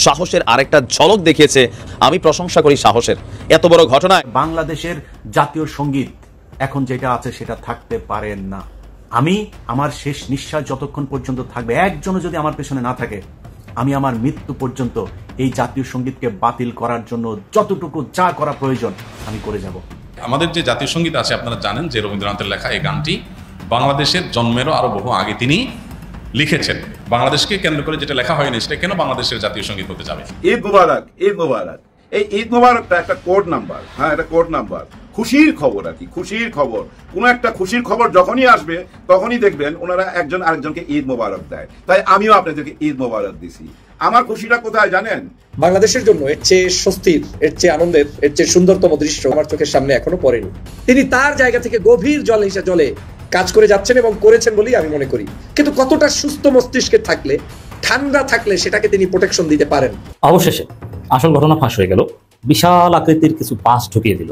সাহসের আরেকটা ঝলক দেখিয়েছে। আমি প্রশংসা করি সাহসের। এত বড় ঘটনা। বাংলাদেশের জাতীয় সঙ্গীত এখন যেটা আছে সেটা থাকতে পারে না। আমি আমার শেষ নিঃশ্বাস যতক্ষণ পর্যন্ত থাকবে, একজনও যদি আমার পেছনে না থাকে, আমি আমার মৃত্যু পর্যন্ত এই জাতীয় সঙ্গীতকে বাতিল করার জন্য যতটুকু যা করা প্রয়োজন আমি করে যাব। আমাদের যে জাতীয় সঙ্গীত আছে, আপনারা জানেন যে রবীন্দ্রনাথের লেখা এই গানটি বাংলাদেশের জন্মেরও আরো বহু আগে তিনি লিখেছেন। বাংলাদেশকে কেন্দ্র করে যেটা লেখা হয়নি সেটা কেন বাংলাদেশের জাতীয় সঙ্গীত হতে যাবে? ঈদ মুবারক, ঈদ মুবারক। এই ঈদ মুবারকটা একটা কোড নাম্বার। হ্যাঁ, এটা কোড নাম্বার, খুশির খবর আর কি, খুশির খবর। কোন একটা খুশির খবর যখনই আসবে তখনই দেখবেন ওনারা একজন আরেকজনকে ঈদ মোবারক দেয়। তাই আমিও আপনাদেরকে ঈদ মোবারক দিছি। আমার খুশিটা কোথায় জানেন? বাংলাদেশের জন্য এর চেয়ে স্বস্তির, এর চেয়ে আনন্দের, এর চেয়ে সুন্দরতম দৃশ্য আমার চোখের সামনে এখনো পড়েনি। তিনি তার জায়গা থেকে গভীর জলে কাজ করে যাচ্ছেন এবং করেছেন বলেই আমি মনে করি। কিন্তু কতটা সুস্থ মস্তিষ্কে থাকলে, ঠান্ডা থাকলে সেটাকে তিনি প্রোটেকশন দিতে পারেন। অবশেষে আসল ঘটনা ফাঁস হয়ে গেল। বিশাল আকৃতির কিছু পাস ঢুকিয়ে দিল।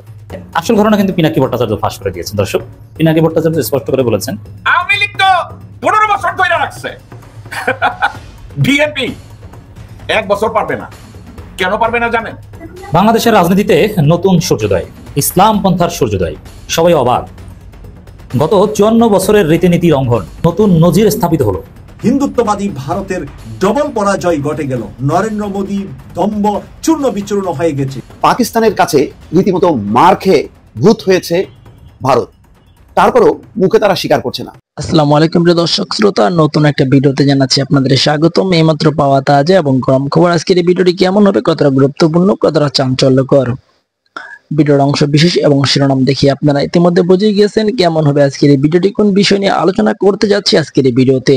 আসল ঘটনা কিন্তু পিনাকি ভট্টাচার্য ফাঁস করে দিয়েছেন। দর্শক, পিনাকি ভট্টাচার্য স্পষ্ট করে বলেছেন, আওয়ামী লীগ তো 15 বছর ধরে রাখছে, বিএনপি 1 বছর পারবে না। কেন পারবে না জানেন? বাংলাদেশের রাজনীতিতে নতুন সূর্যোদয়, ইসলাম পন্থার সূর্যোদয়। সবাই অবাক। গত 54 বছরের রীতিনীতি লঙ্ঘন, নতুন নজির স্থাপিত হলো। হিন্দুত্ববাদী ভারতের ডবল পরাজয় ঘটে গেল। নরেন্দ্র মোদী দম্ভ চূর্ণ বিচূর্ণ হয়ে গেছে। পাকিস্তানের কাছে রীতিমতো মার খেয়ে ভূত হয়েছে ভারত, তারপরও মুখে তারা স্বীকার করছে না। আসসালামু আলাইকুম প্রিয় দর্শক শ্রোতা, নতুন একটা ভিডিওতে জানাচ্ছি আপনাদের স্বাগতম। এইমাত্র পাওয়া তাজা এবং গরম খবর। আজকের এই ভিডিওটি কেমন হবে, কতটা গুরুত্বপূর্ণ, কতটা চাঞ্চল্যকর, ভিডিওর অংশ বিশেষ এবং শিরোনাম দেখি আপনারা ইতিমধ্যে বুঝে গিয়েছেন কেমন হবে আজকের এই ভিডিওটি, কোন বিষয় নিয়ে আলোচনা করতে যাচ্ছি আজকের এই ভিডিওতে।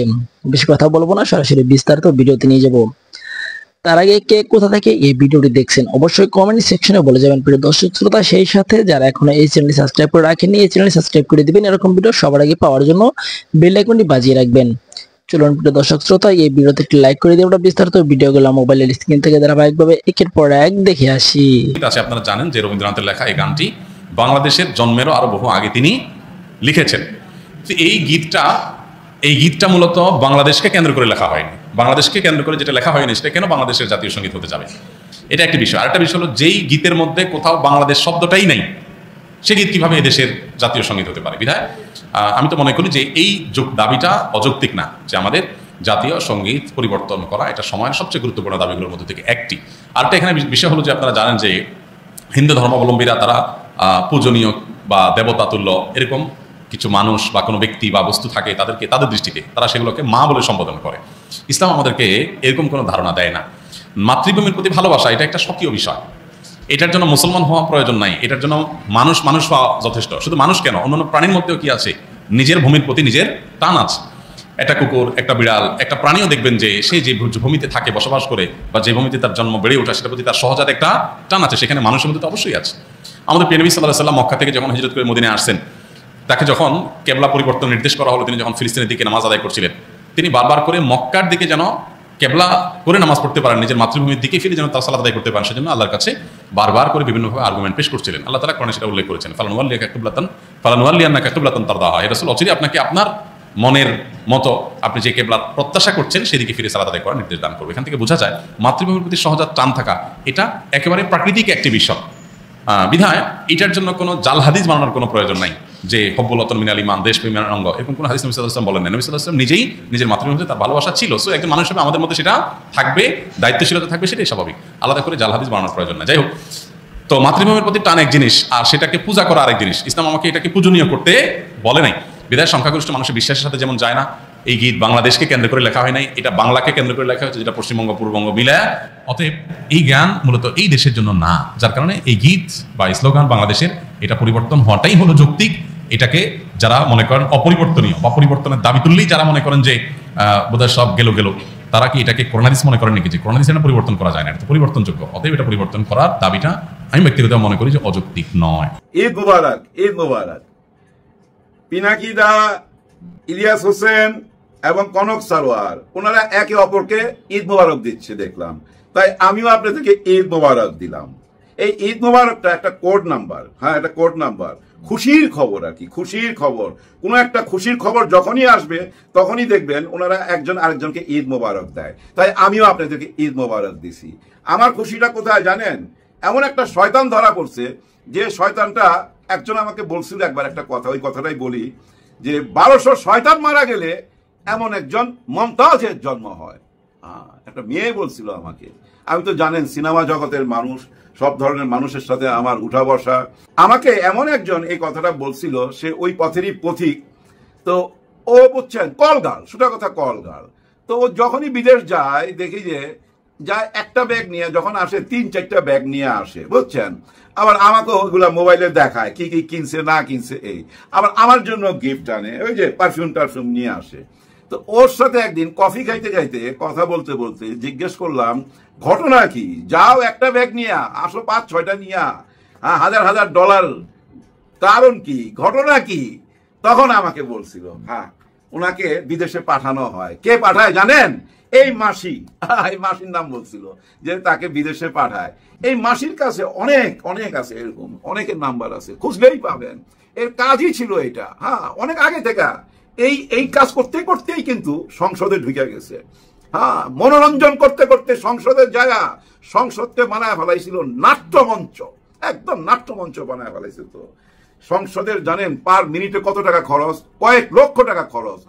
বেশি কথা বলবো না, সরাসরি বিস্তারিত ভিডিওতে নিয়ে যাব। তার আগে কে কোথা থেকে এই ভিডিওটি দেখছেন অবশ্যই কমেন্ট সেকশনে বলে যাবেন প্রিয় দর্শক শ্রোতা। সেই সাথে যারা এখনো এই চ্যানেলটি সাবস্ক্রাইব করে রাখেননি, এই চ্যানেলটি সাবস্ক্রাইব করে দিবেন। এরকম ভিডিও সবার আগে পাওয়ার জন্য বেল আইকনটি বাজিয়ে রাখবেন। চলুন প্রিয় দর্শক শ্রোতা, এই ভিডিওতে একটি লাইক করে দিয়ে আমরা বিস্তারিত ভিডিওগুলো মোবাইলের স্ক্রিন থেকে ধারাবাহিকভাবে একের পর এক দেখে আসি। আপনারা জানেন যে রবীন্দ্রনাথের লেখা এই গানটি বাংলাদেশের জন্মেরও আরো বহু আগে তিনি লিখেছেন। এই গীতটা মূলত বাংলাদেশকে কেন্দ্র করে লেখা হয়নি। বাংলাদেশকে কেন্দ্র করে যেটা লেখা হয়নি সেটা কেন বাংলাদেশের জাতীয় সঙ্গীত হতে যাবে? এটা একটি বিষয়। আরেকটা বিষয় হলো, যেই গীতের মধ্যে কোথাও বাংলাদেশ শব্দটাই নাই, সে গীত কিভাবে এদেশের জাতীয় সঙ্গীত হতে পারে? বিধায় আমি তো মনে করি যে এই দাবিটা অযৌক্তিক না, যে আমাদের জাতীয় সঙ্গীত পরিবর্তন করা এটা সময়ের সবচেয়ে গুরুত্বপূর্ণ দাবিগুলোর মধ্যে থেকে একটি। আরেকটা এখানে বিষয় হলো যে আপনারা জানেন যে হিন্দু ধর্মাবলম্বীরা তারা পূজনীয় বা দেবতাতুল্য এরকম কিছু মানুষ বা কোনো ব্যক্তি বা বস্তু থাকে, তাদের দৃষ্টিতে তারা সেগুলোকে মা বলে সম্বোধন করে। ইসলাম আমাদেরকে এরকম কোনো ধারণা দেয় না। মাতৃভূমির প্রতি ভালোবাসা এটা একটা স্বকীয় বিষয়। এটার জন্য মুসলমান হওয়া প্রয়োজন নাই, এটার জন্য মানুষ হওয়া যথেষ্ট। শুধু মানুষ কেন, অন্যান্য প্রাণীর মধ্যেও কি আছে? নিজের ভূমির প্রতি নিজের টান আছে। একটা কুকুর, একটা বিড়াল, একটা প্রাণীও দেখবেন যে সে যে ভূমিতে থাকে, বসবাস করে, বা যে ভূমিতে তার জন্ম বেড়ে ওঠা, সেটার প্রতি তার সহজাত একটা টান আছে। সেখানে মানুষের মধ্যে তো অবশ্যই আছে। আমাদের প্রিয় নবী সাল্লাল্লাহু আলাইহি ওয়াসাল্লাম মক্কা থেকে যখন হিজরত করে মদিনায় আসছেন, তাকে যখন কেবলা পরিবর্তন নির্দেশ করা হলো, তিনি যখন ফিলিস্তিনের দিকে নামাজ আদায় করছিলেন, তিনি বারবার করে মক্কার দিকে যেন কেবলা করে নামাজ পড়তে পারেন, নিজের মাতৃভূমির দিকে ফিরে যেন তার সালাত আদায় করতে পারেন, সেজন্য আল্লাহর কাছে বারবার করে বিভিন্নভাবে আর্গুমেন্ট পেশ করছিলেন। আল্লাহ তাআলা কোরআনে সেটা উল্লেখ করেছেন, ফালানুওয়াল্লিয়ান্নাকা কিবলাতান তারদাহা। হে রাসূল, অচিরে আপনাকে আপনার মনের মতো আপনি যে কেবলার প্রত্যাশা করছেন সেদিকে ফিরে সালাত আদায় করার নির্দেশ দান করবে। এখান থেকে বোঝা যায় মাতৃভূমির প্রতি সহজাত টান থাকা এটা একেবারে প্রাকৃতিক একটি বিষয়। বিধায় এটার জন্য কোনো জাল হাদিস বানানোর কোনো প্রয়োজন নাই, যে হব্বুল ওয়াতন মিনাল ঈমান, দেশপ্রেমের অঙ্গ, এরকম কোনো হাদিস নবী সাল্লাল্লাহু আলাইহি ওয়াসাল্লাম বলেন না। নবী সাল্লাল্লাহু আলাইহি ওয়াসাল্লাম নিজেই নিজের মাতৃভূমিতে তার ভালোবাসা ছিল। সো একজন মানুষ হিসেবে আমাদের মধ্যে সেটা থাকবে, দায়িত্বশীলতা থাকবে, সেটাই স্বাভাবিক। আলাদা করে জাল হাদিস বানানোর প্রয়োজন না। যাই হোক, তো মাতৃভূমির প্রতি টান এক জিনিস, আর সেটাকে পূজা করা আরেক জিনিস। ইসলাম আমাকে এটাকে পূজনীয় করতে বলে নাই। বিধায় সংখ্যাগরিষ্ঠ মানুষের বিশ্বাসের সাথে যেমন যায় না, এই গীত বাংলাদেশকে কেন্দ্র করে লেখা হয় নাই, এটা বাংলাকে কেন্দ্র করে লেখা হয়েছে, যেটা পশ্চিমবঙ্গ পূর্ববঙ্গ মিলায়। অতএব এই জ্ঞান মূলত এই দেশের জন্য না, যার কারণে এই গীত বা স্লোগান বাংলাদেশের এটা পরিবর্তন হওয়াটাই হলো যৌক্তিক। এটাকে যারা মনে করেন অপরিবর্তনীয় বা পরিবর্তনের দাবি তুললেই যারা মনে করেন যে বোধহয় সব গেল, তারা কি এটাকে কোরআন হাদিস মনে করেন নাকি যে কোরআন হাদিস এটা পরিবর্তন করা যায় না? এটা পরিবর্তনযোগ্য। অতএব এটা পরিবর্তন করার দাবিটা আমি ব্যক্তিগত মনে করি যে অযৌক্তিক নয়। ঈদ মুবারক, ঈদ মুবারক। পিনাকি দা, ইলিয়াস হোসেন এবং কনক সারোয়ার ওনারা একে অপরকে ঈদ মোবারক দিচ্ছে দেখলাম, তাই আমিও আপনাদেরকে ঈদ মোবারক দিলাম। এই ঈদ মোবারকটা একটা কোড নাম্বার। হ্যাঁ, এটা কোড নাম্বার, খুশির খবর আর কি, খুশির খবর। কোনো একটা খুশির খবর যখনই আসবে তখনই দেখবেন ওনারা একজন আরেকজনকে ঈদ মোবারক দেয়। তাই আমিও আপনাদেরকে ঈদ মোবারক দিছি। আমার খুশিটা কোথায় জানেন? এমন একটা শয়তান ধরা পড়ছে, যে শয়তানটা একজন আমাকে বলছিল একবার একটা কথা, ওই কথাটাই বলি, যে 1200 শয়তান মারা গেলে এমন একজন মমতাজের জন্ম হয়। একটা মেয়ে বলছিল আমাকে। আমি তো জানেন সিনেমা জগতের মানুষ, সব ধরনের মানুষের সাথে আমার উঠা বসা। আমাকে এমন একজন এই কথাটা বলছিল, সে ওই পথেরই পথিক। তো ও বুঝছেন কলগাল, সোজা কথা কলগাল। তো ও যখনই বিদেশ যায় দেখি যে যায় একটা ব্যাগ নিয়ে, যখন আসে 3-4টা ব্যাগ নিয়ে আসে, বুঝছেন। আবার আমাকে ওগুলা মোবাইলে দেখায় কি কি কিনছে না কিনছে। এই আবার আমার জন্য গিফট আনে, ওই যে পারফিউম টারফিউম নিয়ে আসে। তো ওর সাথে একদিন কফি খাইতে খাইতে কথা বলতে বলতে জিজ্ঞেস করলাম, ঘটনা কি? যাও একটা ব্যাগ নিয়ে আসো, 5-6টা নিয়ে, হাজার হাজার ডলার, কারণ কি, ঘটনা কি? তখন আমাকে বলছিল, ওনাকে বিদেশে পাঠানো হয়। কে পাঠায় জানেন? এই মাসি। এই মাসির নাম বলছিল যে তাকে বিদেশে পাঠায়। এই মাসির কাছে অনেক অনেক আছে, এরকম অনেকের নাম্বার আছে, খুঁজলেই পাবেন। এর কাজই ছিল এটা। অনেক আগে থেকে এই কাজ করতে করতেই কিন্তু সংসদে ঢুকে গেছে। মনোরঞ্জন করতে করতে সংসদের জায়গা, সংসদকে বানায় ফেলাইছিল নাট্যমঞ্চ, একদম নাট্যমঞ্চ বানায় ফেলাইছিল। তো সংসদের জানেন পার মিনিটে কত টাকা খরচ? কয়েক লক্ষ টাকা খরচ।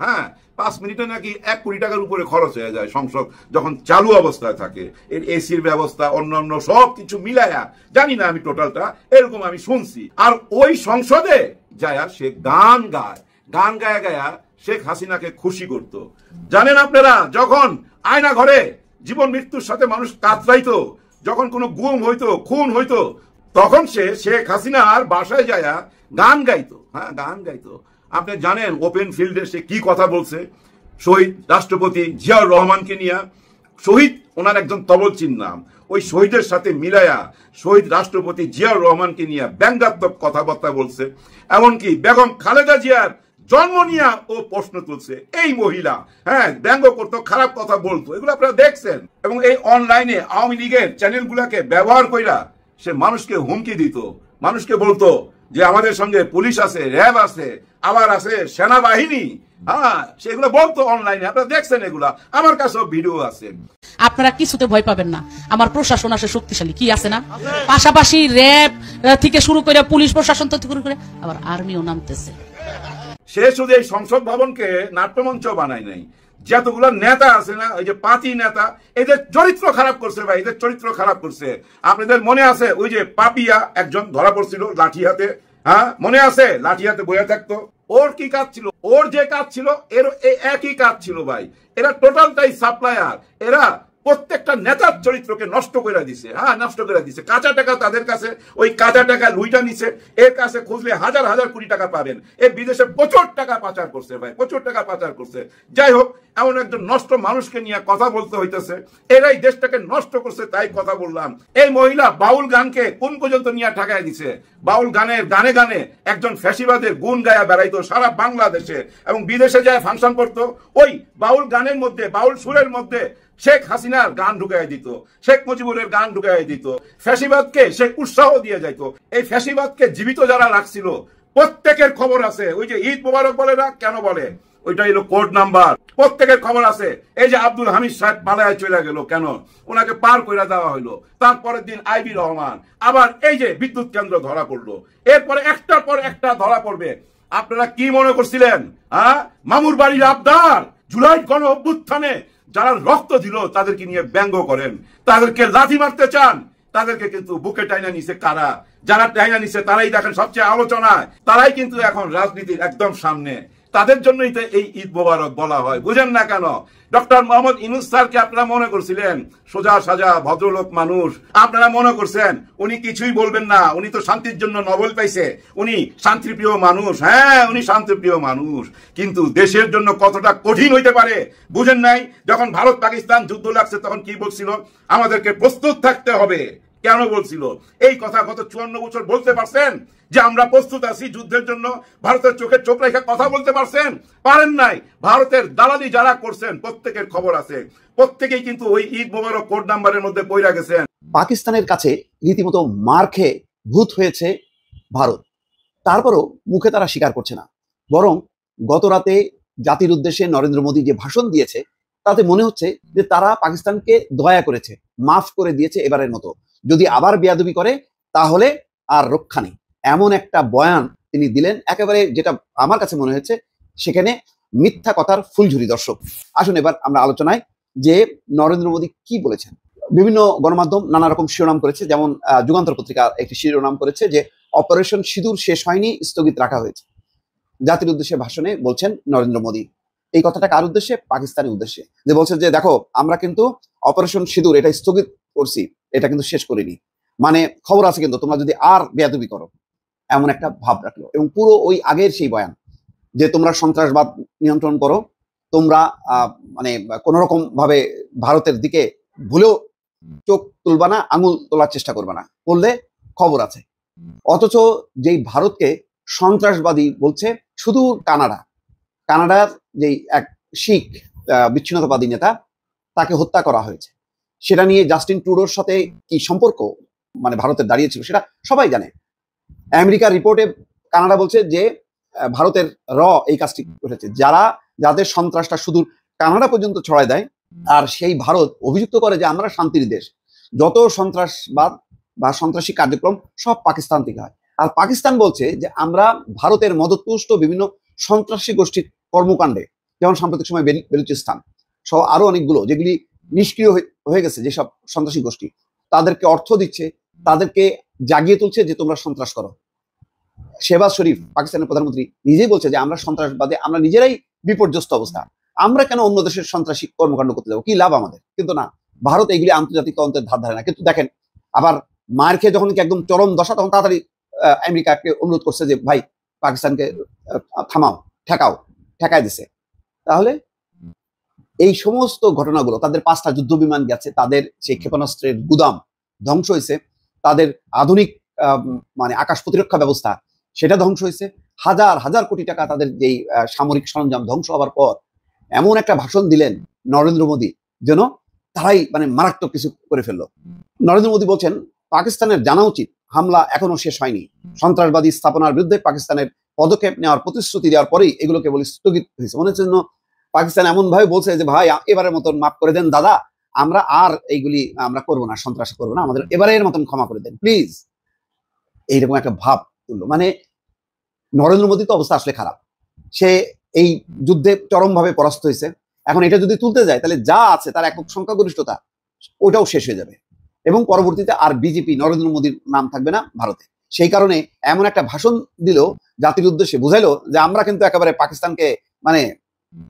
5 মিনিটে নাকি 1 কোটি টাকার উপরে খরচ হয়ে যায় সংসদ যখন চালু অবস্থায় থাকে। এর এসির ব্যবস্থা, অন্যান্য সব কিছু মিলায়া, জানি না আমি টোটালটা, এরকম আমি শুনছি। আর ওই সংসদে যায়া সে গান গায়, গান গায়া গায়া শেখ হাসিনাকে খুশি করত। জানেন আপনারা, যখন আয়না ঘরে জীবন মৃত্যুর সাথে মানুষ কাতরাইতো, যখন কোনো গুম হইতো, খুন হইতো, তখন সে শেখ হাসিনার বাসায় যায়া গান গাইতো। গান গাইতো। আপনি জানেন ওপেন ফিল্ডে সে কি কথা বলছে শহীদ রাষ্ট্রপতি জিয়াউর রহমানকে নিয়ে। শহীদ ওনার একজন তবলচিন নাম। ওই শহীদের সাথে মিলায়া শহীদ রাষ্ট্রপতি জিয়াউর রহমানকে নিয়ে ব্যঙ্গাত্মক কথাবার্তা বলছে। এমনকি বেগম খালেদা জিয়ার জন্ম নিয়ে ও প্রশ্ন তুলছে। এই মহিলা ব্যঙ্গ করতো, খারাপ কথা বলতো, এগুলো আপনারা দেখছেন। এবং এই অনলাইনে আওয়ামী লীগের চ্যানেলগুলোকে ব্যবহার কইরা সে মানুষকে হুমকি দিত, মানুষকে বলতো যে আমাদের সঙ্গে পুলিশ আছে, র্যাব আছে, আবার আছে সেনাবাহিনী। সেগুলো বলতো অনলাইনে, আপনারা দেখছেন, এগুলা আমার কাছেও ভিডিও আছে। আপনারা কিছুতে ভয় পাবেন না, আমার প্রশাসন আছে শক্তিশালী, কি আছে না? পাশাপাশি র্যাব থেকে শুরু করে পুলিশ প্রশাসন থেকে শুরু করে আবার আর্মিও নামতেছে। সে শুধু এই সংসদ ভবনকে নাট্যমঞ্চ বানায় নাই, যতগুলো নেতা আছে না, ওই যে 5ই নেতা, এদের চরিত্র খারাপ করছে ভাই, এদের চরিত্র খারাপ করছে। আপনাদের মনে আছে ওই যে পাপিয়া একজন ধরা পড়ছিল লাঠি হাতে, মনে আছে? লাঠি হাতে বইয়া থাকতো। ওর কি কাজ ছিল? ওর যে কাজ ছিল এর একই কাজ ছিল ভাই। এরা টোটালটাই সাপ্লায়ার। এরা প্রত্যেকটা নেতার চরিত্রকে নষ্ট করে দিছে। নষ্ট করে দিছে। কাঁচা টাকা তাদের কাছে, ওই কাঁচা টাকা লুইটা নিছে। এর কাছে খুঁজলে হাজার হাজার কোটি টাকা পাবেন। এ বিদেশে প্রচুর টাকা পাচার করছে ভাই, প্রচুর টাকা পাচার করছে। যাই হোক, এমন একজন নষ্ট মানুষকে নিয়ে কথা বলতে হইতেছে। এরাই দেশটাকে নষ্ট করছে, তাই কথা বললাম। এই মহিলা বাউল গানকে কোন পর্যন্ত নিয়ে ঠেকায় দিছে। বাউল গানের গানে গানে একজন ফ্যাসিবাদের গুণ গায়া বেড়াইতো সারা বাংলাদেশে, এবং বিদেশে যায় ফাংশন করতো। ওই বাউল গানের মধ্যে, বাউল সুরের মধ্যে শেখ হাসিনার গান ঢুকাই দিত, শেখ মুজিবুরের গান ঢুকাই দিত। ফ্যাসিবাদকে সে উৎসাহ দিয়ে যাইতো। এই ফ্যাসিবাদকে জীবিত যারা রাখছিল প্রত্যেকের খবর আছে। ওই যে ঈদ মোবারক বলে না, কেন বলে? ওইটা হলো কোড নাম্বার, প্রত্যেকের খবর আছে। এই যে আব্দুল হামিদ সাহেব মালায় চলে গেল, কেন? ওনাকে পার করে দেওয়া হইলো। তারপরের দিন আইবি রহমান, আবার এই যে বিদ্যুৎ কেন্দ্র ধরা পড়লো। এরপরে একটার পর একটা ধরা পড়বে। আপনারা কি মনে করছিলেন মামুর বাড়ির আবদার জুলাই গণ অভ্যুত্থানে যারা রক্ত দিল তাদেরকে নিয়ে ব্যঙ্গ করেন, তাদেরকে লাথি মারতে চান? তাদেরকে কিন্তু বুকে টাইনা নিছে কারা? যারা টাইনা নিছে তারাই দেখেন সবচেয়ে আলোচনায়, তারাই কিন্তু এখন রাজনীতির একদম সামনে। তাদের জন্যই তো এই ঈদ মোবারক বলা হয়, বুঝেন না কেন? ডক্টর মোহাম্মদ ইউনূস স্যারকে আপনারা মনে করছিলেন সোজা সাজা ভদ্রলোক মানুষ, আপনারা মনে করছেন উনি কিছুই বলবেন না, উনি তো শান্তির জন্য নোবেল পাইছে, উনি শান্তিপ্রিয় মানুষ। উনি শান্তিপ্রিয় মানুষ, কিন্তু দেশের জন্য কতটা কঠিন হইতে পারে বুঝেন নাই? যখন ভারত পাকিস্তান যুদ্ধ লাগছে তখন কি বলছিল? আমাদেরকে প্রস্তুত থাকতে হবে। কেন বলছিল এই কথা? গত 54 বছর বলতে পারছেন যে আমরা প্রস্তুত আছি যুদ্ধের জন্য? ভারতের চোখে চোখ রেখে কথা বলতে পারছেন? পারেন নাই। ভারতের দালালি যারা করছেন প্রত্যেকের খবর আছে, প্রত্যেকেই কিন্তু ওই ঈদ মোবারক কোড নাম্বারের মধ্যে পইরা গেছেন। পাকিস্তানের কাছে রীতিমতো মার খেয়ে ভূত হয়েছে ভারত। তারপরও মুখে তারা স্বীকার করছে না, বরং গত রাতে জাতির উদ্দেশ্যে নরেন্দ্র মোদী যে ভাষণ দিয়েছে তাতে মনে হচ্ছে যে তারা পাকিস্তানকে দয়া করেছে, মাফ করে দিয়েছে এবারের মতো। যদি আবার বেয়াদবি করে তাহলে আর রক্ষা নেই, এমন একটা বয়ান তিনি দিলেন একেবারে, যেটা আমার কাছে মনে হয়েছে সেখানে মিথ্যা কথার ফুলঝুরি। দর্শক আসুন এবার আমরা আলোচনায় যে নরেন্দ্র মোদী কি বলেছেন। বিভিন্ন গণমাধ্যম নানা রকম শিরোনাম করেছে, যেমন যুগান্তর পত্রিকা একটি শিরোনাম করেছে যে অপারেশন সিঁদুর শেষ হয়নি, স্থগিত রাখা হয়েছে। জাতির উদ্দেশ্যে ভাষণে বলছেন নরেন্দ্র মোদী, এই কথাটা কার উদ্দেশ্যে? পাকিস্তানের উদ্দেশ্যে, যে বলছে যে দেখো আমরা কিন্তু অপারেশন সিঁদুর এটা স্থগিত করছি, এটা কিন্তু শেষ করিনি, মানে খবর আছে কিন্তু তোমরা যদি আর বেয়াদবি করো, এমন একটা ভাব রাখলো। এবং পুরো ওই আগের সেই বয়ান যে তোমরা সন্ত্রাসবাদ নিয়ন্ত্রণ করো, তোমরা মানে কোন রকম ভাবে ভারতের দিকে ভুলেও চোখ তুলবা না, আঙুল তোলার চেষ্টা করবে না, করলে খবর আছে। অথচ যেই ভারতকে সন্ত্রাসবাদী বলছে শুধু কানাডার যেই এক শিখ বিচ্ছিন্নতাবাদী নেতা, তাকে হত্যা করা হয়েছে, সেটা নিয়ে জাস্টিন ট্রুডোর সাথে কি সম্পর্ক মানে ভারতের দাঁড়িয়েছিল সেটা সবাই জানে। আমেরিকার রিপোর্টে কানাডা বলছে যে ভারতের এই কাজটি করেছে, যাদের সন্ত্রাসটা শুধু কানাডা পর্যন্ত ছড়ায় দেয়, আর সেই ভারত অভিযুক্ত করে যে আমরা শান্তির দেশ, যত সন্ত্রাসবাদ বা সন্ত্রাসী কার্যক্রম সব পাকিস্তান থেকে হয়। আর পাকিস্তান বলছে যে আমরা ভারতের মদতপুষ্ট বিভিন্ন সন্ত্রাসী গোষ্ঠীর কর্মকাণ্ডে, যেমন সাম্প্রতিক সময় বেলুচিস্তান সহ আরো অনেকগুলো যেগুলি নিষ্ক্রিয় হয়ে গেছে, যেসব সন্ত্রাসী গোষ্ঠী, তাদেরকে অর্থ দিচ্ছে, তাদেরকে জাগিয়ে তুলছে যে তোমরা সন্ত্রাস করো। শেহবাজ শরীফ পাকিস্তানের প্রধানমন্ত্রী নিজেই বলছে যে আমরা সন্ত্রাসবাদে আমরা নিজেরাই বিপর্যস্ত অবস্থা, আমরা কেন অন্য দেশের সন্ত্রাসী কর্মকাণ্ড করতে যাবো, কি লাভ আমাদের? কিন্তু না, ভারত এইগুলি আন্তর্জাতিক তদন্তের ধার ধারে না। কিন্তু দেখেন আবার মার খেয়ে যখন কি একদম চরম দশা, তখন তাড়াতাড়ি আমেরিকাকে অনুরোধ করছে যে ভাই পাকিস্তানকে থামাও, ঠেকায় দিছে। তাহলে এই সমস্ত ঘটনাগুলো, তাদের 5টা যুদ্ধ বিমান গেছে, তাদের সেই ক্ষেপণাস্ত্রের গুদাম ধ্বংস হয়েছে, তাদের আধুনিক মানে আকাশ প্রতিরক্ষা ব্যবস্থা সেটা ধ্বংস হয়েছে, হাজার হাজার কোটি টাকা তাদের যেই সামরিক সরঞ্জাম ধ্বংস হওয়ার পর এমন একটা ভাষণ দিলেন নরেন্দ্র মোদী যেন তারাই মানে মারাত্মক কিছু করে ফেললো। নরেন্দ্র মোদী বলছেন পাকিস্তানের জানা উচিত হামলা এখনো শেষ হয়নি, সন্ত্রাসবাদী স্থাপনার বিরুদ্ধে পাকিস্তানের পদক্ষেপ নেওয়ার প্রতিশ্রুতি দেওয়ার পরেই এগুলো কেবল স্থগিত হয়েছে। মনে হচ্ছে পাকিস্তান এমন ভাবে বলছে যে ভাই এবারের মতন মাফ করে দেন দাদা, আমরা আর এইগুলি আমরা করবো না, সন্ত্রাস করবো না, আমাদের এবারের মতন ক্ষমা করে দেন প্লিজ, এইরকম একটা ভাব তুললো। মানে নরেন্দ্র মোদী তো অবস্থা আসলে খারাপ, সে এই যুদ্ধে চরমভাবে পরাস্ত হয়েছে। এখন এটা যদি তুলতে যায় তাহলে যা আছে তার একক সংখ্যাগরিষ্ঠতা ওটাও শেষ হয়ে যাবে, এবং পরবর্তীতে আর বিজেপি নরেন্দ্র মোদীর নাম থাকবে না ভারতে। সেই কারণে এমন একটা ভাষণ দিল, জাতির উদ্দেশ্যে বুঝাইলো যে আমরা কিন্তু একেবারে পাকিস্তানকে মানে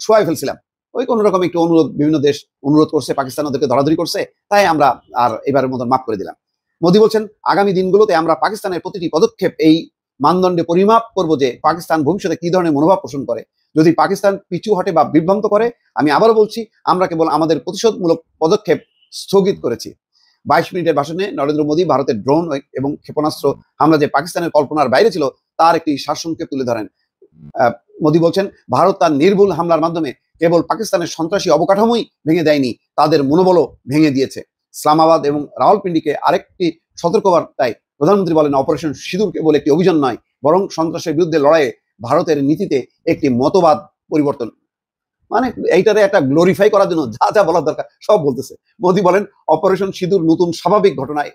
শোয়াই ফেলছিলাম, ওই কোন রকম একটু অনুরোধ, বিভিন্ন দেশ অনুরোধ করছে, পাকিস্তান ওদেরকে ধরাধরি করছে, তাই আমরা আর এবারের মতন মাফ করে দিলাম। মোদী বলছেন আগামী দিনগুলোতে আমরা পাকিস্তানের প্রতিটি পদক্ষেপ এই মানদণ্ডে পরিমাপ করব যে পাকিস্তান ভবিষ্যতে কি ধরনের মনোভাব পোষণ করে। যদি পাকিস্তান পিছু হটে বা বিভ্রান্ত করে, আমি আবারও বলছি আমরা কেবল আমাদের প্রতিশোধমূলক পদক্ষেপ স্থগিত করেছি। 22 মিনিটের ভাষণে নরেন্দ্র মোদী ভারতের ড্রোন এবং ক্ষেপণাস্ত্র হামলা যে পাকিস্তানের কল্পনার বাইরে ছিল তার একটি সারসংক্ষেপ তুলে ধরেন। মোদী বলছেন ভারত তার নির্ভুল হামলার মাধ্যমে কেবল পাকিস্তানের সন্ত্রাসী অবকাঠামোই ভেঙে দেয়নি, তাদের মনোবলও ভেঙে দিয়েছে। ইসলামাবাদ এবং রাওয়ালপিন্ডিকে আরেকটি সতর্কবার্তায় প্রধানমন্ত্রী বলেন অপারেশন সিঁদুর কেবল একটি অভিযান নয়, বরং সন্ত্রাসের বিরুদ্ধে লড়াইয়ে ভারতের নীতিতে একটি মতবাদ পরিবর্তন। মানে এইটারে একটা গ্লোরিফাই করার জন্য যা যা বলার দরকার সব বলতেছে। মোদী বলেন অপারেশন সিঁদুর নতুন স্বাভাবিক ঘটনায়,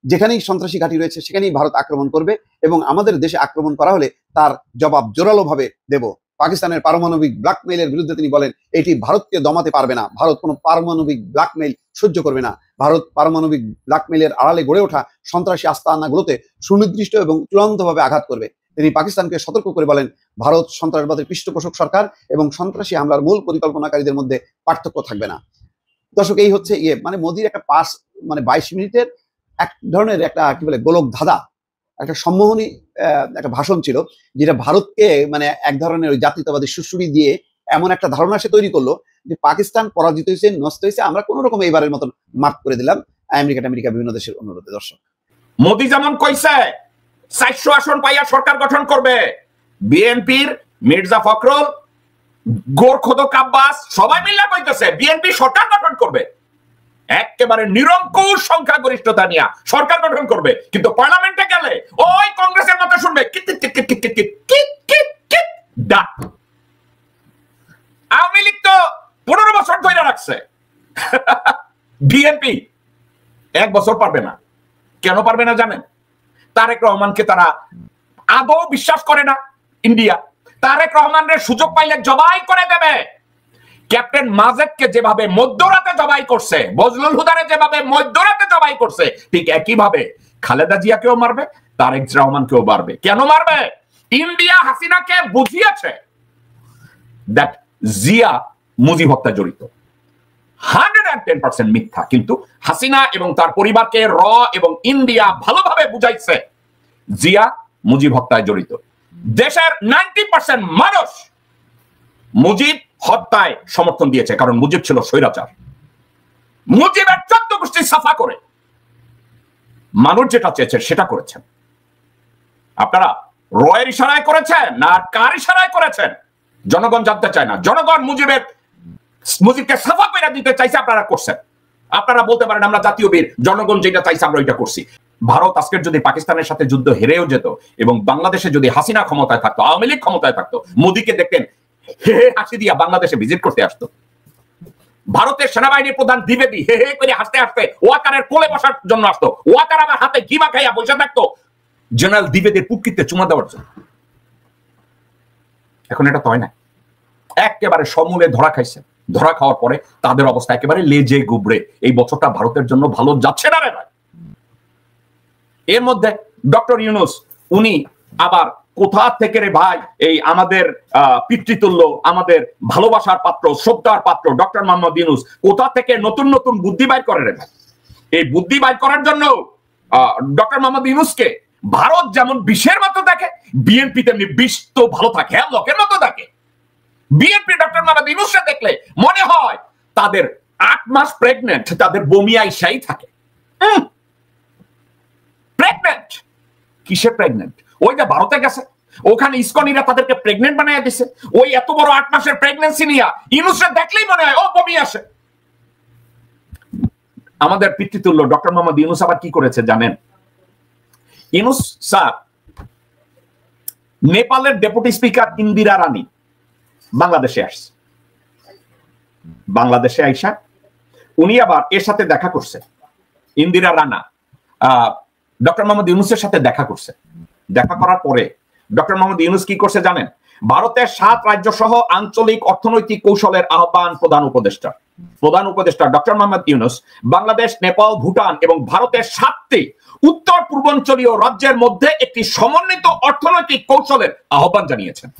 যেখানেই সন্ত্রাসী ঘাঁটি রয়েছে সেখানেই ভারত আক্রমণ করবে, এবং আমাদের দেশে আক্রমণ করা হলে তার জবাব জোরালো ভাবে দেব। পাকিস্তানের পারমাণবিক ব্ল্যাকমেইলের বিরুদ্ধে তিনি বলেন এটি ভারতকে দমাতে পারবে না, ভারত কোনো পারমাণবিক ব্ল্যাকমেইল সহ্য করবে না। ভারত পারমাণবিক ব্ল্যাকমেইলের আড়ালে গড়ে ওঠা সন্ত্রাসী আস্তানাগুলোতে সুনির্দিষ্ট এবং চূড়ান্তভাবে আঘাত করবে। তিনি পাকিস্তানকে সতর্ক করে বলেন ভারত সন্ত্রাসবাদের পৃষ্ঠপোষক সরকার এবং সন্ত্রাসী হামলার মূল পরিকল্পনাকারীদের মধ্যে পার্থক্য থাকবে না। দর্শক এই হচ্ছে মানে মোদীর একটা মানে 22 মিনিটের এক ধরনের একটা কি বলে গোলক ধাঁধা, একটা সম্মোহনী একটা ভাষণ ছিল, যেটা ভারতকে মানে এক ধরনের ওই জাতীয়তাবাদী সুশ্রুতি দিয়ে এমন একটা ধারণা সে তৈরি করলো যে পাকিস্তান পরাজিত হয়েছে, নষ্ট হয়েছে, আমরা কোন রকম এবারের মতন মাফ করে দিলাম আমেরিকা বিভিন্ন দেশের অনুরোধে। দর্শক মোদী যেমন কইছে 400 আসন পাইয়া সরকার গঠন করবে, বিএনপির মির্জা ফখরুল, গোরখোদক আব্বাস সবাই মিলে কইতেছে বিএনপি সরকার গঠন করবে, একেবারে নিরঙ্কুশ সংখ্যাগরিষ্ঠতা নিয়ে সরকার গঠন করবে, কিন্তু পার্লামেন্টে কে গেলে ওই কংগ্রেসের মতো শুনবে ডাক। আওয়ামী লীগ তো 15 বছর ধরে রাখছে, বিএনপি 1 বছর পারবে না। কেন পারবে না জানেন? তারেক রহমানকে তারা আদৌ বিশ্বাস করে না। ইন্ডিয়া তারেক রহমানের সুযোগ পাইলে জবাই করে দেবে। ক্যাপ্টেন মাজেদকে যেভাবে মধ্যরাতে জবাই করছে, বজলুল হুদারে যেভাবে মধ্যরাতে জবাই করছে, ঠিক একইভাবে খালেদা জিয়াকেও মারবে, তারেক রহমানকেও মারবে। কেন মারবে? ইন্ডিয়া হাসিনাকে বুঝিয়েছে দ্যাট জিয়া মুজিব হত্যা জড়িত। 110% মিথ্যা, কিন্তু হাসিনা এবং তার পরিবারকে র এবং ইন্ডিয়া ভালোভাবে বুঝাইছে জিয়া মুজিব হত্যায় জড়িত। দেশের 90% মানুষ মুজিব হত্যায় সমর্থন দিয়েছে, কারণ মুজিব ছিল স্বৈরাচার। মুজিবের 14 গোষ্ঠী সাফা করে মানুষ যেটা চেয়েছে সেটা করেছেন। আপনারা রয়ের ইশারায় করেছেন না কার ইশারায় করেছেন? জনগণ জানতে চায় না। জনগণ মুজিবকে সাফা করে দিতে চাইছে, আপনারা করছেন। আপনারা বলতে পারেন আমরা জাতীয় বীর, জনগণ যেটা চাইছে আমরা ওইটা করছি। ভারত আজকের যদি পাকিস্তানের সাথে যুদ্ধ হেরেও যেত এবং বাংলাদেশে যদি হাসিনা ক্ষমতায় থাকতো, আওয়ামী লীগ ক্ষমতায় থাকতো, মোদীকে দেখতেন হে হে হাসি দিয়া বাংলাদেশে ভিজিট করতে আসতো। ভারতের সেনাবাহিনীর প্রধান দ্বিবেদী হে হে করে হাসতে হাসতে ওয়াকারের কোলে বসার জন্য আসতো। ওয়াকার আমার হাতে ঘিমা খাইয়া বসে থাকতো জেনারেল দ্বিবেদীর পুটকিতে চুমা দেওয়ার জন্য। এখন এটা তো হয় না। একেবারে সমূলে ধরা খাইছে। ধরা খাওয়ার পরে তাদের অবস্থা একেবারে লেজে গুবড়ে। এই বছরটা ভারতের জন্য ভালো যাচ্ছে না রে ভাই। এর মধ্যে ডক্টর ইউনূস উনি আবার কোথা থেকে রে ভাই এই আমাদের পিতৃতুল্য, আমাদের ভালোবাসার পাত্র, শ্রদ্ধার পাত্র ডক্টর মোহাম্মদ ইউনূস কোথা থেকে নতুন নতুন বুদ্ধি বাইর করে রে ভাই। এই বুদ্ধি বাইর করার জন্য ডক্টর মোহাম্মদ ইউনূসকে ভারত যেমন বিষের মতো দেখে, বিএনপি তেমনি বিষ তো ভালো থাকে, হ্যাঁ লোকের মতো দেখে। বিএনপি ডক্টর মোহাম্মদ ইউনূসকে দেখলে মনে হয় তাদের 8 মাস প্রেগনেন্ট, তাদের বমি আইসাই থাকে। প্রেগনেন্ট কিসে প্রেগনেন্ট? ওই যে ভারতে গেছে, ওখানে ইসকনিরা তাদেরকে প্রেগনেন্ট বানায় দিছে। ওই এত বড় 8 মাসের প্রেগনেন্সি নিয়ে ইউনূসকে দেখলেই মনে হয় ও বমি আসে। আমাদের পিতৃতুল্য ডক্টর মোহাম্মদ ইউনূস আবার কি করেছে জানেন? ইউনূস স্যার নেপালের ডেপুটি স্পিকার ইন্দিরা রানী বাংলাদেশে আসছে। বাংলাদেশে আইসা উনি আবার এর সাথে দেখা করছে, ইন্দিরা রানা ডক্টর মোহাম্মদ ইউনূসের সাথে দেখা করছে। দেখা করার পরে ডক্টর মোহাম্মদ ইউনূস কি করছে জানেন? ভারতের 7 রাজ্য সহ আঞ্চলিক অর্থনৈতিক কৌশলের আহ্বান প্রধান উপদেষ্টা ডক্টর মোহাম্মদ ইউনূস বাংলাদেশ, নেপাল, ভুটান এবং ভারতের 7টি উত্তর পূর্বাঞ্চলীয় রাজ্যের মধ্যে একটি সমন্বিত অর্থনৈতিক কৌশলের আহ্বান জানিয়েছেন।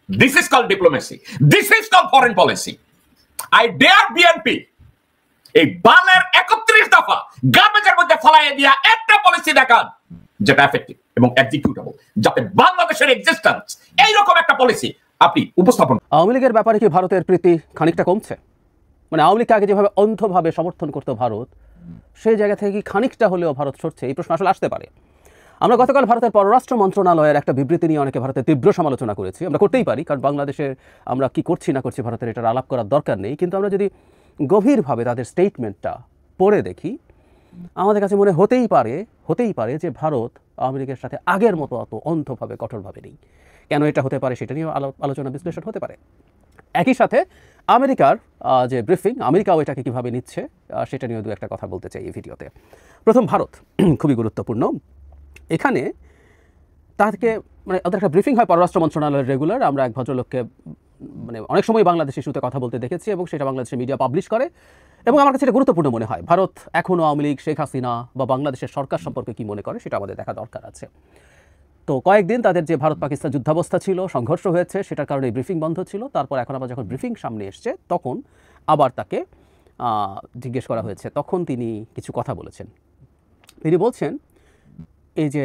This is called diplomacy. This is called foreign policy. I dare BNP এই বালের 31 দফা গার্বেজের মধ্যে ফলাইয়ে দিয়া একটা পলিসি দেখান যেটা এফেক্টিভ এবং এক্সিকিউটেবল, যাতে বাংলাদেশের এক্সিস্টেন্স এইরকম একটা পলিসি আপনি উপস্থাপন। আওয়ামী লীগের ব্যাপারে কি ভারতের প্রীতি খানিকটা কমছে? মানে আওয়ামী লীগকে আগে যেভাবে অন্ধভাবে সমর্থন করতো ভারত, সেই জায়গা থেকে কি খানিকটা হলেও ভারত সরছে? এই প্রশ্ন আসলে আসতে পারে। আমরা গতকাল ভারতের পররাষ্ট্র মন্ত্রণালয়ের একটা বিবৃতি নিয়ে অনেকে ভারতের তীব্র সমালোচনা করেছি। আমরা করতেই পারি, কারণ বাংলাদেশের আমরা কি করছি না করছি ভারতের এটার আলাপ করার দরকার নেই। কিন্তু আমরা যদি গভীরভাবে তাদের স্টেটমেন্টটা পড়ে দেখি, আমাদের কাছে মনে হতেই পারে যে ভারত আওয়ামী লীগের সাথে আগের মতো অত অন্ধভাবে কঠোরভাবে নেই। কেন এটা হতে পারে সেটা নিয়ে আলোচনা বিশ্লেষণ হতে পারে। একই সাথে আমেরিকার যে ব্রিফিং, আমেরিকাও এটাকে কীভাবে নিচ্ছে সেটা নিয়েও দু একটা কথা বলতে চাই এই ভিডিওতে। প্রথম ভারত খুবই গুরুত্বপূর্ণ। এখানে তাদেরকে মানে ওদের একটা ব্রিফিং হয় পররাষ্ট্র মন্ত্রণালয়ের রেগুলার। আমরা এক ভদ্রলোককে মানে অনেক সময় বাংলাদেশ ইস্যুতে কথা বলতে দেখেছি এবং সেটা বাংলাদেশের মিডিয়া পাবলিশ করে, এবং আমার কাছে এটা গুরুত্বপূর্ণ মনে হয়। ভারত এখনও আওয়ামী লীগ, শেখ হাসিনা বা বাংলাদেশের সরকার সম্পর্কে কী মনে করে সেটা আমাদের দেখা দরকার আছে। তো কয়েকদিন তাদের যে ভারত পাকিস্তান যুদ্ধাবস্থা ছিল, সংঘর্ষ হয়েছে, সেটার কারণে ব্রিফিং বন্ধ ছিল। তারপর এখন আবার যখন ব্রিফিং সামনে এসছে তখন আবার তাকে জিজ্ঞেস করা হয়েছে, তখন তিনি কিছু কথা বলেছেন। তিনি বলছেন এই যে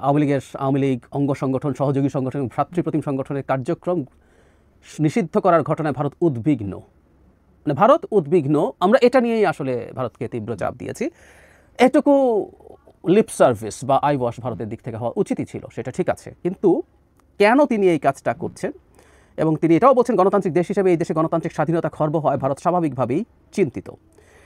আওয়ামী লীগ অঙ্গ সংগঠন, সহযোগী সংগঠন, ভ্রাতৃপ্রতিম সংগঠনের কার্যক্রম নিষিদ্ধ করার ঘটনায় ভারত উদ্বিগ্ন। মানে ভারত উদ্বিগ্ন, আমরা এটা নিয়েই আসলে ভারতকে তীব্র চাপ দিয়েছি। এটুকু লিপ সার্ভিস বা আই ওয়াশ ভারতের দিক থেকে হওয়া উচিতই ছিল, সেটা ঠিক আছে। কিন্তু কেন তিনি এই কাজটা করছেন? এবং তিনি এটাও বলছেন গণতান্ত্রিক দেশ হিসেবে এই দেশে গণতান্ত্রিক স্বাধীনতা খর্ব হয় ভারত স্বাভাবিকভাবেই চিন্তিত।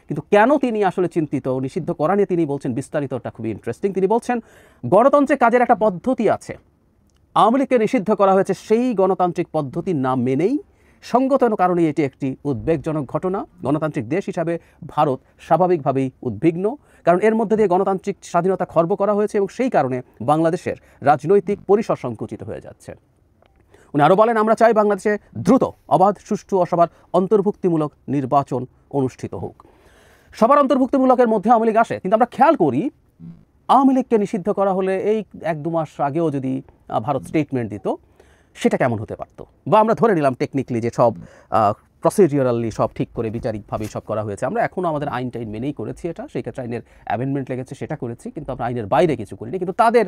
কিন্তু কেন তিনি আসলে চিন্তিত, নিষিদ্ধ করা নিয়ে তিনি বলছেন বিস্তারিতটা খুবই ইন্টারেস্টিং। তিনি বলছেন গণতন্ত্রের কাজের একটা পদ্ধতি আছে, আওয়ামী লীগকে নিষিদ্ধ করা হয়েছে সেই গণতান্ত্রিক পদ্ধতির নাম মেনেই। সঙ্গত কারণে এটি একটি উদ্বেগজনক ঘটনা। গণতান্ত্রিক দেশ হিসাবে ভারত স্বাভাবিকভাবেই উদ্বিগ্ন, কারণ এর মধ্যে দিয়ে গণতান্ত্রিক স্বাধীনতা খর্ব করা হয়েছে এবং সেই কারণে বাংলাদেশের রাজনৈতিক পরিসর সংকুচিত হয়ে যাচ্ছে। উনি আরও বলেন, আমরা চাই বাংলাদেশে দ্রুত, অবাধ, সুষ্ঠু ও সবার অন্তর্ভুক্তিমূলক নির্বাচন অনুষ্ঠিত হোক। সবার অন্তর্ভুক্তিমূলকের মধ্যে আওয়ামী লীগ আসে, কিন্তু আমরা খেয়াল করি আওয়ামী লীগকে নিষিদ্ধ করা হলে এই 1-2 মাস আগেও যদি ভারত স্টেটমেন্ট দিত সেটা কেমন হতে পারত, বা আমরা ধরে নিলাম টেকনিক্যালি যে সব প্রসিডিউরালি সব ঠিক করে বিচারিকভাবেই সব করা হয়েছে, আমরা এখনও আমাদের আইন টাইন মেনেই করেছি এটা, সেই ক্ষেত্রে আইনের অ্যামেন্ডমেন্ট লেগেছে সেটা করেছি, কিন্তু আমরা আইনের বাইরে কিছু করিনি। কিন্তু তাদের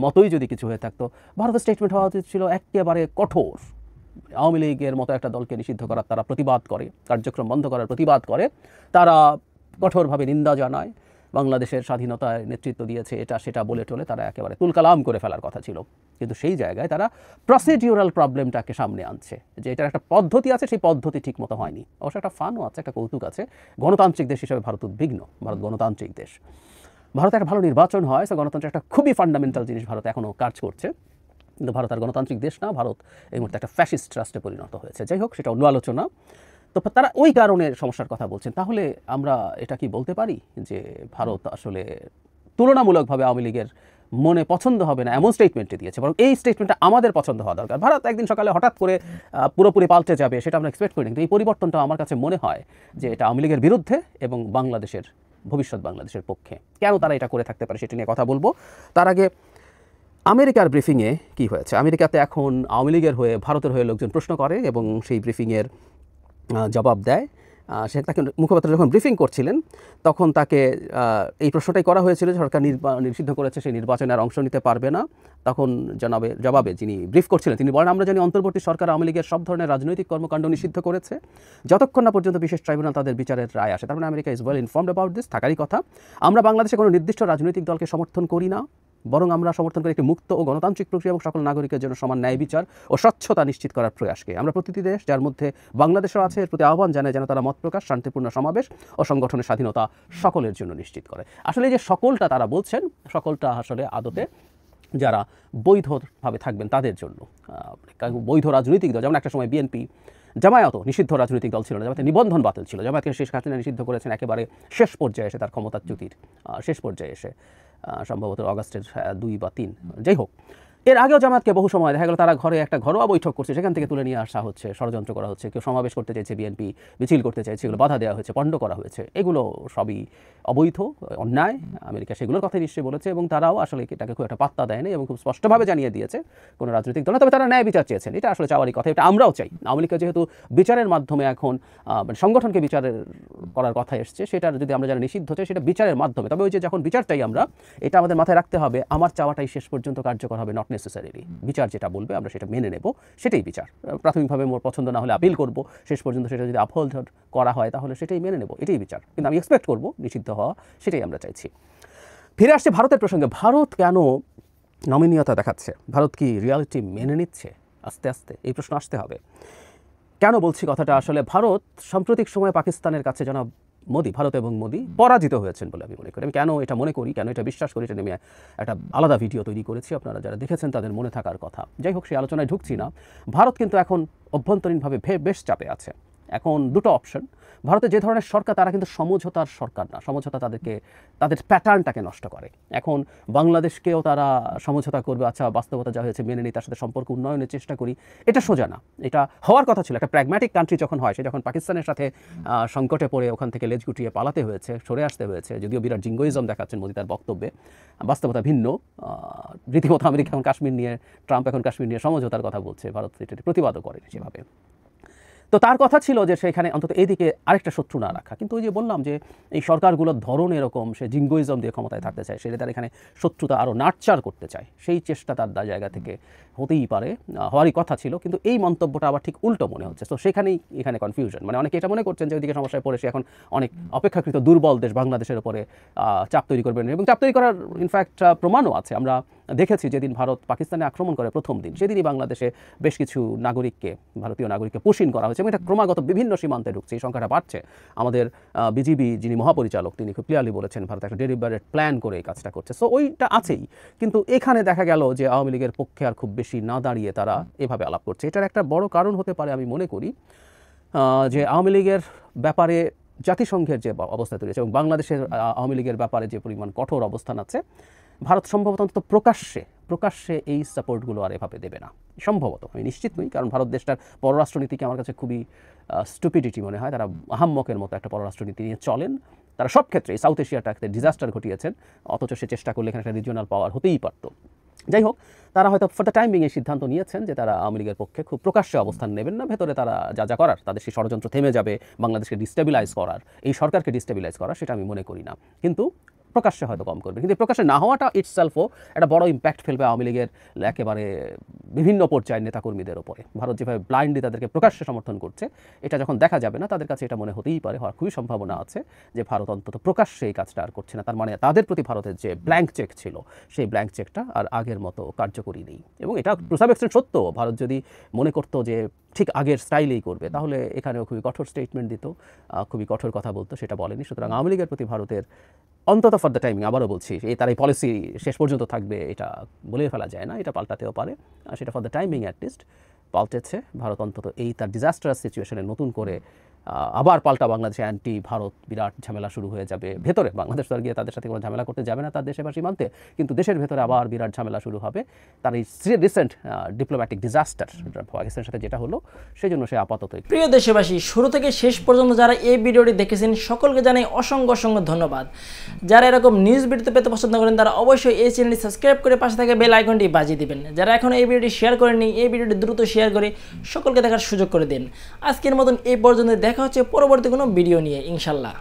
মতোই যদি কিছু হয়ে থাকতো, ভারতের স্টেটমেন্ট হওয়া উচিত ছিল একেবারে কঠোর। আওয়ামী লীগের মতো একটা দলকে নিষিদ্ধ করার তারা প্রতিবাদ করে, কার্যক্রম বন্ধ করার প্রতিবাদ করে, তারা কঠোরভাবে নিন্দা জানায়, বাংলাদেশের স্বাধীনতায় নেতৃত্ব দিয়েছে এটা সেটা বলে টলে তারা একেবারে তুলকালাম করে ফেলার কথা ছিল। কিন্তু সেই জায়গায় তারা প্রসিডিউরাল প্রবলেমটাকে সামনে আনছে, যে এটার একটা পদ্ধতি আছে, সেই পদ্ধতি ঠিক মতো হয়নি। অবশ্য একটা ফানও আছে, একটা কৌতুক আছে। গণতান্ত্রিক দেশ হিসেবে ভারত উদ্বিগ্ন, ভারত গণতান্ত্রিক দেশ, ভারতে একটা ভালো নির্বাচন হয়, সো গণতন্ত্রের একটা খুবই ফান্ডামেন্টাল জিনিস ভারত এখনও কাজ করছে। কিন্তু ভারত আর গণতান্ত্রিক দেশ না, ভারত এই মুহূর্তে একটা ফ্যাসিস্ট রাষ্ট্রে পরিণত হয়েছে। যাই হোক, সেটা অন্য আলোচনা। তো তারা ওই কারণে সমস্যার কথা বলছেন। তাহলে আমরা এটা কি বলতে পারি যে ভারত আসলে তুলনামূলকভাবে আওয়ামী লীগের মনে পছন্দ হবে না এমন স্টেটমেন্টটি দিয়েছে, বরং এই স্টেটমেন্টটা আমাদের পছন্দ হওয়া দরকার। ভারত একদিন সকালে হঠাৎ করে পুরোপুরি পাল্টে যাবে সেটা আমরা এক্সপেক্ট করি, কিন্তু এই পরিবর্তনটা আমার কাছে মনে হয় যে এটা আওয়ামী লীগের বিরুদ্ধে এবং বাংলাদেশের ভবিষ্যৎ বাংলাদেশের পক্ষে। কেন তারা এটা করে থাকতে পারে সেটা নিয়ে কথা বলবো। তার আগে আমেরিকার ব্রিফিংয়ে কি হয়েছে। আমেরিকাতে এখন আওয়ামী লীগের হয়ে ভারতের হয়ে লোকজন প্রশ্ন করে এবং সেই ব্রিফিংয়ের জবাব দেয়। সে তাকে মুখপাত্র যখন ব্রিফিং করছিলেন তখন তাকে এই প্রশ্নটাই করা হয়েছিল, সরকার নিষিদ্ধ করেছে, সেই নির্বাচনে আর অংশ নিতে পারবে না। তখন জবাবে যিনি ব্রিফ করছিলেন তিনি বলেন, আমরা জানি অন্তর্বর্তী সরকার আওয়ামী লীগের সব ধরনের রাজনৈতিক কর্মকাণ্ড নিষিদ্ধ করেছে যতক্ষণ না পর্যন্ত বিশেষ ট্রাইব্যুনাল তাদের বিচারের রায় আসে। তার মানে America is well informed about this, থাকারই কথা। আমরা বাংলাদেশে কোনো নির্দিষ্ট রাজনৈতিক দলকে সমর্থন করি না, বরং আমরা সমর্থন করি একটি মুক্ত ও গণতান্ত্রিক প্রক্রিয়া এবং সকল নাগরিকের জন্য সমান ন্যায় বিচার ও স্বচ্ছতা নিশ্চিত করার প্রয়াসকে। আমরা প্রতিটি দেশ, যার মধ্যে বাংলাদেশও আছে, এর প্রতি আহ্বান জানাই যেন তারা মত প্রকাশ, শান্তিপূর্ণ সমাবেশ ও সংগঠনের স্বাধীনতা সকলের জন্য নিশ্চিত করে। আসলে যে সকলটা তারা বলছেন, সকলটা আসলে আদতে যারা বৈধভাবে থাকবেন তাদের জন্য। বৈধ রাজনৈতিক দল, যেমন একটা সময় বিএনপি, জামায়াতও নিষিদ্ধ রাজনৈতিক দল ছিল না, জামায়াতের নিবন্ধন বাতিল ছিল। জামায়াতকে শেখ হাসিনা নিষিদ্ধ করেছেন একেবারে শেষ পর্যায়ে এসে, তার ক্ষমতাচ্যুতির শেষ পর্যায়ে এসে, সম্ভবত অগাস্টের 2 বা 3। যাই হোক, এর আগেও জামায়াতকে বহু সময় দেখা গেল তারা ঘরে একটা ঘরোয়া বৈঠক করছে, সেখান থেকে তুলে নিয়ে আসা হচ্ছে, ষড়যন্ত্র করা হচ্ছে। কেউ সমাবেশ করতে চাইছে, বিএনপি মিছিল করতে চাইছে, এগুলো বাধা দেওয়া হয়েছে, পণ্ড করা হয়েছে। এগুলো সবই অবৈধ, অন্যায়। আমেরিকা সেগুলোর কথাই নিশ্চয়ই বলেছে এবং তারাও আসলে এটাকে খুব একটা পাত্তা দেয়নি এবং খুব স্পষ্টভাবে জানিয়ে দিয়েছে কোনো রাজনৈতিক দল, তবে তারা ন্যায় বিচার চেয়েছেন। এটা আসলে চাওয়ারই কথা, এটা আমরাও চাই। আওয়ামী লীগকে যেহেতু বিচারের মাধ্যমে এখন সংগঠনকে বিচারের করার কথা এসছে, সেটার যদি আমরা যারা নিষিদ্ধ চাই সেটা বিচারের মাধ্যমে। তবে ওই যে যখন বিচার চাই আমরা, এটা আমাদের মাথায় রাখতে হবে, আমার চাওয়াটাই শেষ পর্যন্ত কার্যকর হবে, নট নেসেসারিলি। বিচার যেটা বলবে আমরা সেটা মেনে নেব, সেটাই বিচার। প্রাথমিকভাবে মোর পছন্দ না হলে আপিল করব, শেষ পর্যন্ত সেটা যদি আপহোল্ড করা হয় তাহলে সেটাই মেনে নেব, এটাই বিচার। কিন্তু আমি এক্সপেক্ট করব নিষিদ্ধ হওয়া, সেটাই আমরা চাইছি। ফিরে আসছে ভারতের প্রসঙ্গে। ভারত কেন নমনীয়তা দেখাচ্ছে? ভারত কি রিয়ালিটি মেনে নিচ্ছে আস্তে আস্তে? এই প্রশ্ন আসতে হবে। কেন বলছি কথাটা? আসলে ভারত সাম্প্রতিক সময়ে পাকিস্তানের কাছে জনাব মোদি, ভারত এবং মোদি পরাজিত হয়েছেন বলে আমি মনে করি। আমি কেন এটা মনে করি, কেন এটা বিশ্বাস করি, এটা নিয়ে একটা আলাদা ভিডিও তৈরি করেছি, আপনারা যারা দেখেছেন তাদের মনে থাকার কথা। যাই হোক, সেই আলোচনায় ঢুকছি না। ভারত কিন্তু এখন অভ্যন্তরীণভাবে বেশ চাপে আছে। এখন দুটো অপশন। ভারতের যে ধরনের সরকার, তারা কিন্তু সমঝোতার সরকার না। সমঝোতা তাদের প্যাটার্নটাকে নষ্ট করে। এখন বাংলাদেশকেও তারা সমঝোতা করবে, আচ্ছা বাস্তবতা যা হয়েছে মেনে নিই, তার সাথে সম্পর্ক উন্নয়নের চেষ্টা করি, এটা সোজা না। এটা হওয়ার কথা ছিল। একটা প্র্যাগম্যাটিক কান্ট্রি যখন হয়, সে যখন পাকিস্তানের সাথে সংকটে পড়ে ওখান থেকে লেজ গুটিয়ে পালাতে হয়েছে, সরে আসতে হয়েছে, যদিও বিরাট জিঙ্গোইজম দেখাচ্ছেন মোদি তার বক্তব্যে, বাস্তবতা ভিন্ন। রীতিমতো আমেরিকা এখন কাশ্মীর নিয়ে, ট্রাম্প এখন কাশ্মীর নিয়ে সমঝোতার কথা বলছে, ভারত এটাকে প্রতিবাদও করেনি সেভাবে। তো তার কথা ছিল যে সেখানে অন্তত এদিকে আরেকটা শত্রু না রাখা। কিন্তু ওই যে বললাম যে এই সরকারগুলোর ধরন এরকম, সে জিঙ্গোইজম দিয়ে ক্ষমতায় থাকতে চায়, সেটা তার এখানে শত্রুতা আরও নাটচার করতে চায়। সেই চেষ্টা তার জায়গা থেকে হতেই পারে, হওয়ারই কথা ছিল। কিন্তু এই মন্তব্যটা আবার ঠিক উল্টো মনে হচ্ছে। তো সেখানেই এখানে কনফিউশন। মানে অনেকে এটা মনে করছেন যে ওইদিকে সমস্যায় পড়ে সে এখন অনেক অপেক্ষাকৃত দুর্বল দেশ বাংলাদেশের উপরে চাপ তৈরি করবেন, এবং চাপ তৈরি করার ইনফ্যাক্ট প্রমাণও আছে। আমরা দেখেছি যেদিন ভারত পাকিস্তানে আক্রমণ করে প্রথম দিন, সেদিনই বাংলাদেশে বেশ কিছু নাগরিককে, ভারতীয় নাগরিককে পুশিন করা হয়েছে এবং এটা ক্রমাগত বিভিন্ন সীমান্তে ঢুকছে, এই সংখ্যাটা বাড়ছে। আমাদের বিজিবি যিনি মহাপরিচালক তিনি খুব ক্লিয়ারলি বলেছেন ভারত একটা ডেলিবারেট প্ল্যান করে এই কাজটা করছে। সো ওইটা আছেই, কিন্তু এখানে দেখা গেল যে আওয়ামী লীগের পক্ষে আর খুব বেশি না দাঁড়িয়ে তারা এভাবে আলাপ করছে। এটার একটা বড় কারণ হতে পারে আমি মনে করি যে আওয়ামী লীগের ব্যাপারে জাতিসংঘের যে অবস্থা তৈরি হয়েছে এবং বাংলাদেশের আওয়ামী লীগের ব্যাপারে যে পরিমাণ কঠোর অবস্থান আছে, ভারত সম্ভবত অন্তত প্রকাশ্যে এই সাপোর্টগুলো আর এভাবে দেবে না, সম্ভবত। আমি নিশ্চিত নই, কারণ ভারত দেশটার পররাষ্ট্রনীতিকে আমার কাছে খুবই স্টুপিডিটি মনে হয়। তারা আহাম্মকের মতো একটা পররাষ্ট্রনীতি নিয়ে চলেন। তারা সব ক্ষেত্রে সাউথ এশিয়াটা একটা ডিজাস্টার ঘটিয়েছেন, অথচ সে চেষ্টা করলে এখানে একটা রিজিওনাল পাওয়ার হতেই পারত। যাই হোক, তারা হয়তো ফর দ্য টাইম বিং এই সিদ্ধান্ত নিয়েছেন যে তারা আওয়ামী লীগের পক্ষে খুব প্রকাশ্যে অবস্থান নেবেন না, ভেতরে তারা যা যা করার, তাদের সেই ষড়যন্ত্র থেমে যাবে, বাংলাদেশকে ডিস্টেবিলাইজ করার, এই সরকারকে ডিস্টেবিলাইজ করার, সেটা আমি মনে করি না। কিন্তু প্রকাশ্যে হয়তো কম করবে, কিন্তু প্রকাশ্যে না হওয়াটা ইটসেলফও একটা বড় ইম্প্যাক্ট ফেলবে আওয়ামী লীগের একেবারে বিভিন্ন পর্যায়ের নেতাকর্মীদের ওপরে। ভারত যেভাবে ব্লাইন্ডলি তাদেরকে প্রকাশ্যে সমর্থন করছে, এটা যখন দেখা যাবে না, তাদের কাছে এটা মনে হতেই পারে, হওয়ার খুবই সম্ভাবনা আছে যে ভারত অন্তত প্রকাশ্যে এই কাজটা আর করছে না। তার মানে তাদের প্রতি ভারতের যে ব্ল্যাঙ্ক চেক ছিল, সেই ব্ল্যাঙ্ক চেকটা আর আগের মতো কার্যকরী নেই। এবং এটা টু সাম এক্সটেন্ট সত্য, ভারত যদি মনে করতো যে ঠিক আগের স্টাইলেই করবে, তাহলে এখানেও খুবই কঠোর স্টেটমেন্ট দিত, খুবই কঠোর কথা বলতো, সেটা বলেনি। সুতরাং আওয়ামী লীগের প্রতি ভারতের অন্তত ফর দ্য টাইমিং, আবারও বলছি, তার এই পলিসি শেষ পর্যন্ত থাকবে এটা বলে ফেলা যায় না, এটা পাল্টাতেও পারে, সেটা ফর দ্য টাইমিং অ্যাটলিস্ট পাল্টেছে। ভারত অন্তত এই তার ডিজাস্টারাস সিচুয়েশনে নতুন করে আবার পাল্টা বাংলাদেশে অ্যান্টি ভারত বিরাট ঝামেলা শুরু হয়ে যাবে ভেতরে। বাংলাদেশ তো আর গিয়ে তাদের সাথে কোনো ঝামেলা করতে যাবে না তার দেশে বা সীমান্তে, কিন্তু দেশের ভেতরে আবার বিরাট ঝামেলা শুরু হবে। তার এই রিসেন্ট ডিপ্লোম্যাটিক ডিজাস্টার পাকিস্তানের সাথে যেটা হলো, সেই জন্য সে আপাতত। প্রিয় দেশবাসী, শুরু থেকে শেষ পর্যন্ত যারা এই ভিডিওটি দেখেছেন সকলকে জানাই অসংখ্য ধন্যবাদ। যারা এরকম নিউজ ভিডিও পেতে পছন্দ করেন তারা অবশ্যই এই চ্যানেলটি সাবস্ক্রাইব করে পাশে থাকা বেল আইকনটি বাজিয়ে দিবেন। যারা এখন এই ভিডিওটি শেয়ার করেননি, এই ভিডিওটি দ্রুত শেয়ার করে সকলকে দেখার সুযোগ করে দিন। আজকের মতন এই পর্যন্ত, দেখা হচ্ছে পরবর্তী কোনো ভিডিও নিয়ে ইনশাল্লাহ।